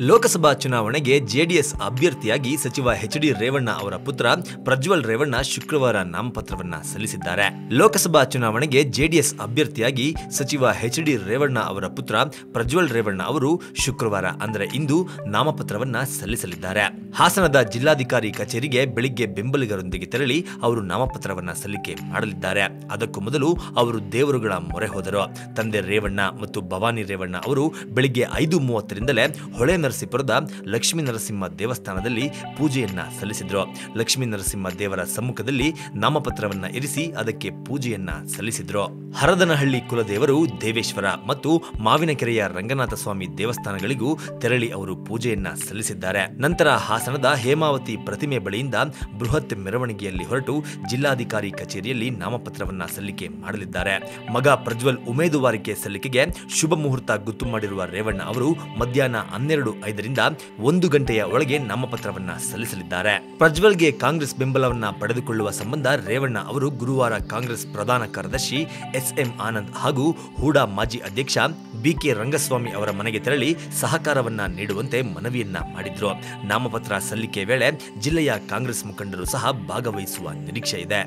ಲೋಕಸಭಾ ಚುನಾವಣೆಗೆ ಜೆಡಿಎಸ್ ಅಭ್ಯರ್ಥಿಯಾಗಿ ಸಚಿವ ಎಚ್.ಡಿ. ರೇವಣ್ಣ ಅವರ ಪುತ್ರ ಪ್ರಜ್ವಲ್ ರೇವಣ್ಣ ಶುಕ್ರವಾರ ನಾಮಪತ್ರವನ್ನ ಸಲ್ಲಿಸಿದ್ದಾರೆ. ಲೋಕಸಭಾ ಚುನಾವಣೆಗೆ ಜೆಡಿಎಸ್ ಅಭ್ಯರ್ಥಿಯಾಗಿ ಸಚಿವ ಎಚ್.ಡಿ. ರೇವಣ್ಣ ಅವರ ಪುತ್ರ ಪ್ರಜ್ವಲ್ ರೇವಣ್ಣ ಅವರು ಶುಕ್ರವಾರ ಅಂದರೆ ಇಂದು ನಾಮಪತ್ರವನ್ನ ಸಲ್ಲಿಸಲಿದ್ದಾರೆ. ಹಾಸನದ ಜಿಲ್ಲಾಧಿಕಾರಿ ಕಚೇರಿಗೆ ಬೆಳಿಗ್ಗೆ ಬೆಂಬಲಿಗರೊಂದಿಗೆ ತೆರಳಿ ಅವರು ನಾಮಪತ್ರವನ್ನ ಸಲ್ಲಿಕೆ ಮಾಡಲಿದ್ದಾರೆ. ಅದಕ್ಕೂ ಮೊದಲು ಅವರು ದೇವರುಗಳ ಮೊರೆ ಹೋದರು. ತಂದೆ ರೇವಣ್ಣ ಮತ್ತು ಭವಾನಿ ರೇವಣ್ಣ ಅವರು ಬೆಳಿಗ್ಗೆ 5:30ರಿಂದಲೇ ಹೊಳೆ ನರಸೀಪುರದ ಲಕ್ಷ್ಮೀ ನರಸಿಂಹ ದೇವಸ್ಥಾನದಲ್ಲಿ ಪೂಜೆಯನ್ನ ಸಲ್ಲಿಸಿದ್ರು. ಲಕ್ಷ್ಮೀ ನರಸಿಂಹ ದೇವರ ಸಮ್ಮುಖದಲ್ಲಿ ನಾಮಪತ್ರವನ್ನ ಇರಿಸಿ ಅದಕ್ಕೆ ಪೂಜೆಯನ್ನ ಸಲ್ಲಿಸಿದ್ರು. ಹರದನಹಳ್ಳಿ ಕುಲದೇವರು ದೇವೇಶ್ವರ ಮತ್ತು ಮಾವಿನಕೆರೆಯ ರಂಗನಾಥ ಸ್ವಾಮಿ ದೇವಸ್ಥಾನಗಳಿಗೂ ತೆರಳಿ ಅವರು ಪೂಜೆಯನ್ನ ಸಲ್ಲಿಸಿದ್ದಾರೆ. ನಂತರ ಹಾಸನದ ಹೇಮಾವತಿ ಪ್ರತಿಮೆ ಬಳಿಯಿಂದ ಬೃಹತ್ ಮೆರವಣಿಗೆಯಲ್ಲಿ ಹೊರಟು ಜಿಲ್ಲಾಧಿಕಾರಿ ಕಚೇರಿಯಲ್ಲಿ ನಾಮಪತ್ರವನ್ನ ಸಲ್ಲಿಕೆ ಮಾಡಲಿದ್ದಾರೆ. ಮಗ ಪ್ರಜ್ವಲ್ ಉಮೇದುವಾರಿಕೆ ಸಲ್ಲಿಕೆಗೆ ಶುಭ ಮುಹೂರ್ತ ಗುತ್ತು ಮಾಡಿರುವ ರೇವಣ್ಣ ಅವರು ಮಧ್ಯಾಹ್ನ 12:05ರಿಂದ 1 ಗಂಟೆಯ ಒಳಗೆ ನಾಮಪತ್ರವನ್ನ ಸಲ್ಲಿಸಲಿದ್ದಾರೆ. ಪ್ರಜ್ವಲ್ಗೆ ಕಾಂಗ್ರೆಸ್ ಬೆಂಬಲವನ್ನ ಪಡೆದುಕೊಳ್ಳುವ ಸಂಬಂಧ ರೇವಣ್ಣ ಅವರು ಗುರುವಾರ ಕಾಂಗ್ರೆಸ್ ಪ್ರಧಾನ ಕಾರ್ಯದರ್ಶಿ ಎಸ್.ಎಂ. ಆನಂದ್ ಹಾಗೂ ಹೂಡಾ ಮಾಜಿ ಅಧ್ಯಕ್ಷ ಬಿ.ಕೆ. ರಂಗಸ್ವಾಮಿ ಅವರ ಮನೆಗೆ ತೆರಳಿ ಸಹಕಾರವನ್ನ ನೀಡುವಂತೆ ಮನವಿಯನ್ನ ಮಾಡಿದ್ರು. ನಾಮಪತ್ರ ಸಲ್ಲಿಕೆ ವೇಳೆ ಜಿಲ್ಲೆಯ ಕಾಂಗ್ರೆಸ್ ಮುಖಂಡರು ಸಹ ಭಾಗವಹಿಸುವ ನಿರೀಕ್ಷೆ ಇದೆ.